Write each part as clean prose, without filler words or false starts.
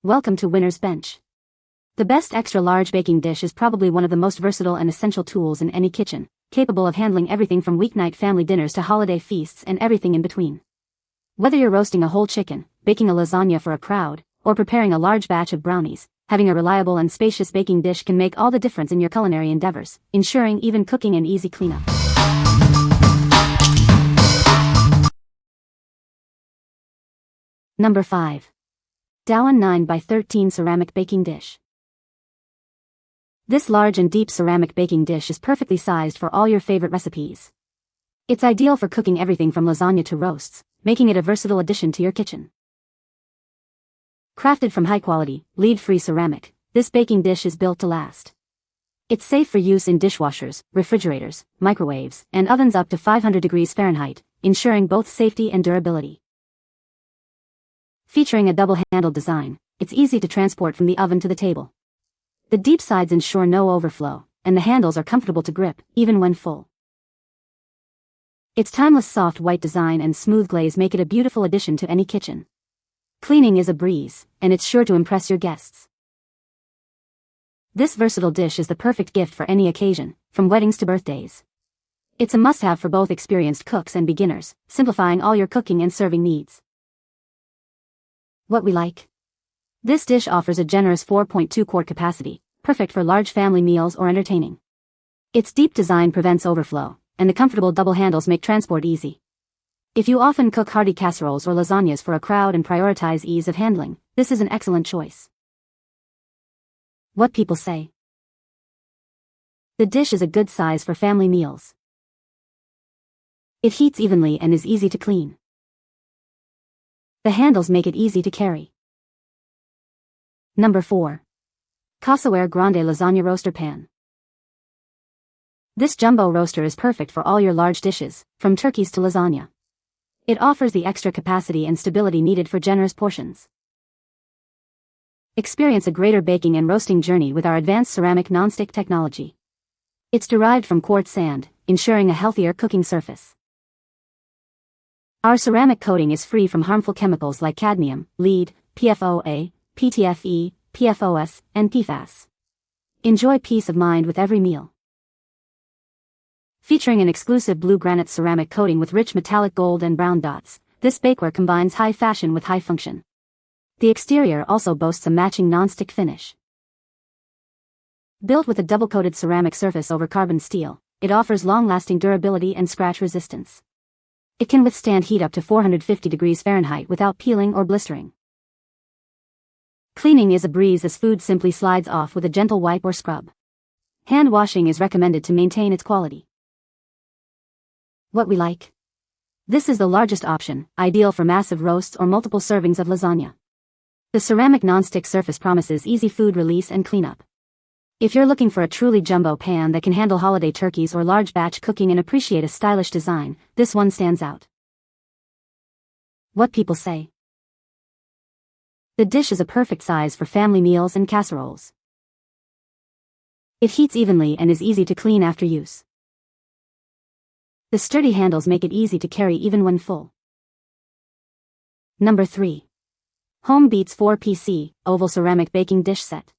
Welcome to Winner's Bench. The best extra-large baking dish is probably one of the most versatile and essential tools in any kitchen, capable of handling everything from weeknight family dinners to holiday feasts and everything in between. Whether you're roasting a whole chicken, baking a lasagna for a crowd, or preparing a large batch of brownies, having a reliable and spacious baking dish can make all the difference in your culinary endeavors, ensuring even cooking and easy cleanup. Number 5. DOWAN 9x13 Ceramic Baking Dish. This large and deep ceramic baking dish is perfectly sized for all your favorite recipes. It's ideal for cooking everything from lasagna to roasts, making it a versatile addition to your kitchen. Crafted from high-quality, lead-free ceramic, this baking dish is built to last. It's safe for use in dishwashers, refrigerators, microwaves, and ovens up to 500 degrees Fahrenheit, ensuring both safety and durability. Featuring a double-handled design, it's easy to transport from the oven to the table. The deep sides ensure no overflow, and the handles are comfortable to grip, even when full. Its timeless soft white design and smooth glaze make it a beautiful addition to any kitchen. Cleaning is a breeze, and it's sure to impress your guests. This versatile dish is the perfect gift for any occasion, from weddings to birthdays. It's a must-have for both experienced cooks and beginners, simplifying all your cooking and serving needs. What we like. This dish offers a generous 4.2 quart capacity, perfect for large family meals or entertaining. Its deep design prevents overflow, and the comfortable double handles make transport easy. If you often cook hearty casseroles or lasagnas for a crowd and prioritize ease of handling, this is an excellent choice. What people say. The dish is a good size for family meals. It heats evenly and is easy to clean. The handles make it easy to carry. Number 4. casaWare Grande Lasagna Roaster Pan. This jumbo roaster is perfect for all your large dishes, from turkeys to lasagna. It offers the extra capacity and stability needed for generous portions. Experience a greater baking and roasting journey with our advanced ceramic nonstick technology. It's derived from quartz sand, ensuring a healthier cooking surface. Our ceramic coating is free from harmful chemicals like cadmium, lead, PFOA, PTFE, PFOS, and PFAS. Enjoy peace of mind with every meal. Featuring an exclusive blue granite ceramic coating with rich metallic gold and brown dots, this bakeware combines high fashion with high function. The exterior also boasts a matching non-stick finish. Built with a double-coated ceramic surface over carbon steel, it offers long-lasting durability and scratch resistance. It can withstand heat up to 450 degrees Fahrenheit without peeling or blistering. Cleaning is a breeze as food simply slides off with a gentle wipe or scrub. Hand washing is recommended to maintain its quality. What we like. This is the largest option, ideal for massive roasts or multiple servings of lasagna. The ceramic non-stick surface promises easy food release and cleanup. If you're looking for a truly jumbo pan that can handle holiday turkeys or large batch cooking and appreciate a stylish design, this one stands out. What people say. The dish is a perfect size for family meals and casseroles. It heats evenly and is easy to clean after use. The sturdy handles make it easy to carry even when full. Number 3. Home Beets 4PC Oval Ceramic Baking Dish Set.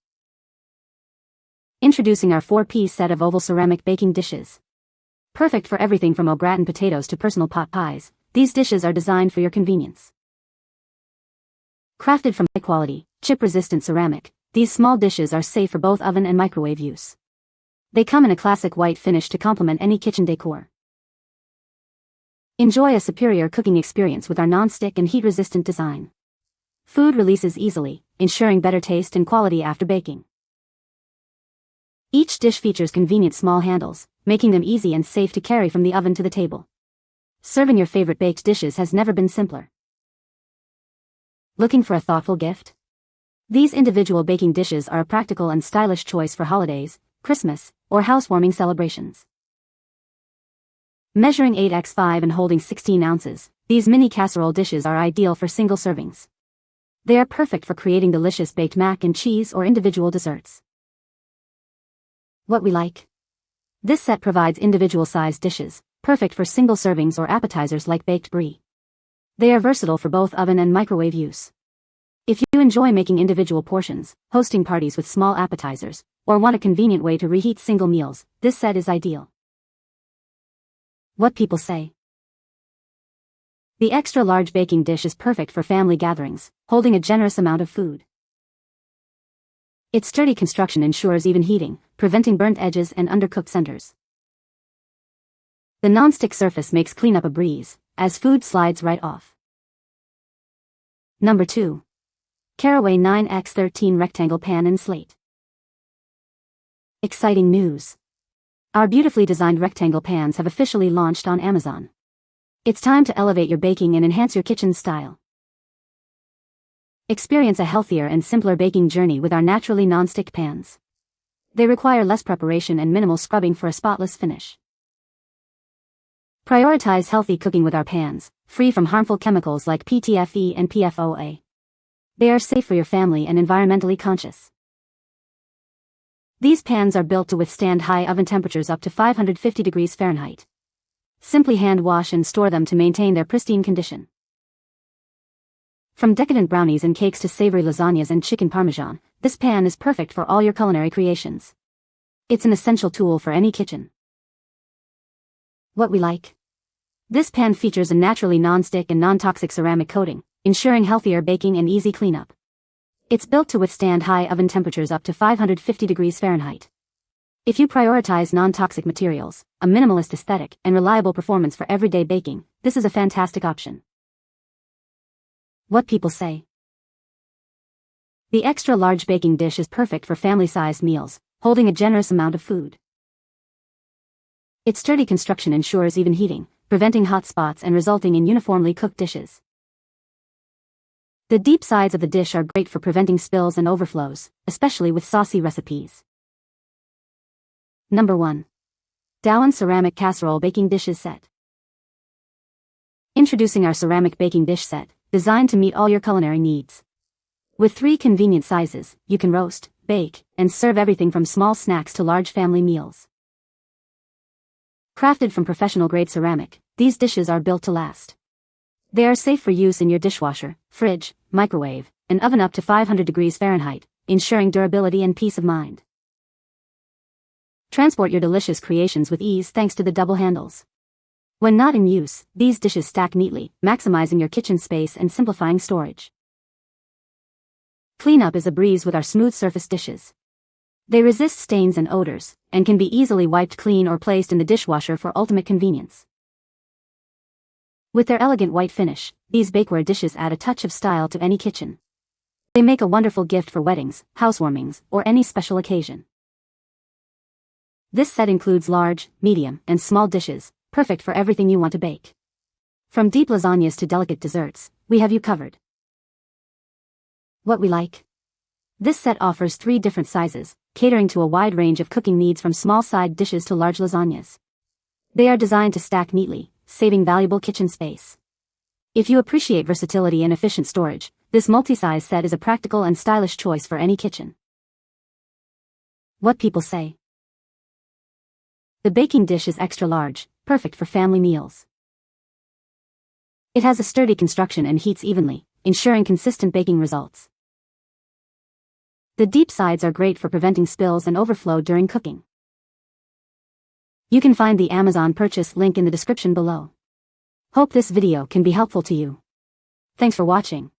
Introducing our 4-piece set of oval ceramic baking dishes. Perfect for everything from au gratin potatoes to personal pot pies, these dishes are designed for your convenience. Crafted from high-quality, chip-resistant ceramic, these small dishes are safe for both oven and microwave use. They come in a classic white finish to complement any kitchen decor. Enjoy a superior cooking experience with our non-stick and heat-resistant design. Food releases easily, ensuring better taste and quality after baking. Each dish features convenient small handles, making them easy and safe to carry from the oven to the table. Serving your favorite baked dishes has never been simpler. Looking for a thoughtful gift? These individual baking dishes are a practical and stylish choice for holidays, Christmas, or housewarming celebrations. Measuring 8x5 and holding 16 ounces, these mini casserole dishes are ideal for single servings. They are perfect for creating delicious baked mac and cheese or individual desserts. What we like. This set provides individual-sized dishes, perfect for single servings or appetizers like baked brie. They are versatile for both oven and microwave use. If you enjoy making individual portions, hosting parties with small appetizers, or want a convenient way to reheat single meals, this set is ideal. What people say. The extra-large baking dish is perfect for family gatherings, holding a generous amount of food. Its sturdy construction ensures even heating, preventing burnt edges and undercooked centers. The non-stick surface makes cleanup a breeze, as food slides right off. Number 2. Caraway 9x13 Rectangle Pan in Slate. Exciting news! Our beautifully designed rectangle pans have officially launched on Amazon. It's time to elevate your baking and enhance your kitchen style. Experience a healthier and simpler baking journey with our naturally non-stick pans. They require less preparation and minimal scrubbing for a spotless finish. Prioritize healthy cooking with our pans, free from harmful chemicals like PTFE and PFOA. They are safe for your family and environmentally conscious. These pans are built to withstand high oven temperatures up to 550 degrees Fahrenheit. Simply hand wash and store them to maintain their pristine condition. From decadent brownies and cakes to savory lasagnas and chicken parmesan, this pan is perfect for all your culinary creations. It's an essential tool for any kitchen. What we like. This pan features a naturally non-stick and non-toxic ceramic coating, ensuring healthier baking and easy cleanup. It's built to withstand high oven temperatures up to 550 degrees Fahrenheit. If you prioritize non-toxic materials, a minimalist aesthetic, and reliable performance for everyday baking, this is a fantastic option. What people say. The extra-large baking dish is perfect for family-sized meals, holding a generous amount of food. Its sturdy construction ensures even heating, preventing hot spots and resulting in uniformly cooked dishes. The deep sides of the dish are great for preventing spills and overflows, especially with saucy recipes. Number 1. DOWAN Ceramic Casserole Baking Dishes Set. Introducing our ceramic baking dish set, designed to meet all your culinary needs. With 3 convenient sizes, you can roast, bake, and serve everything from small snacks to large family meals. Crafted from professional-grade ceramic, these dishes are built to last. They are safe for use in your dishwasher, fridge, microwave, and oven up to 500 degrees Fahrenheit, ensuring durability and peace of mind. Transport your delicious creations with ease thanks to the double handles. When not in use, these dishes stack neatly, maximizing your kitchen space and simplifying storage. Cleanup is a breeze with our smooth surface dishes. They resist stains and odors, and can be easily wiped clean or placed in the dishwasher for ultimate convenience. With their elegant white finish, these bakeware dishes add a touch of style to any kitchen. They make a wonderful gift for weddings, housewarmings, or any special occasion. This set includes large, medium, and small dishes, perfect for everything you want to bake. From deep lasagnas to delicate desserts, we have you covered. What we like. This set offers 3 different sizes, catering to a wide range of cooking needs from small side dishes to large lasagnas. They are designed to stack neatly, saving valuable kitchen space. If you appreciate versatility and efficient storage, this multi-size set is a practical and stylish choice for any kitchen. What people say. The baking dish is extra large, perfect for family meals. It has a sturdy construction and heats evenly, ensuring consistent baking results. The deep sides are great for preventing spills and overflow during cooking. You can find the Amazon purchase link in the description below. Hope this video can be helpful to you. Thanks for watching.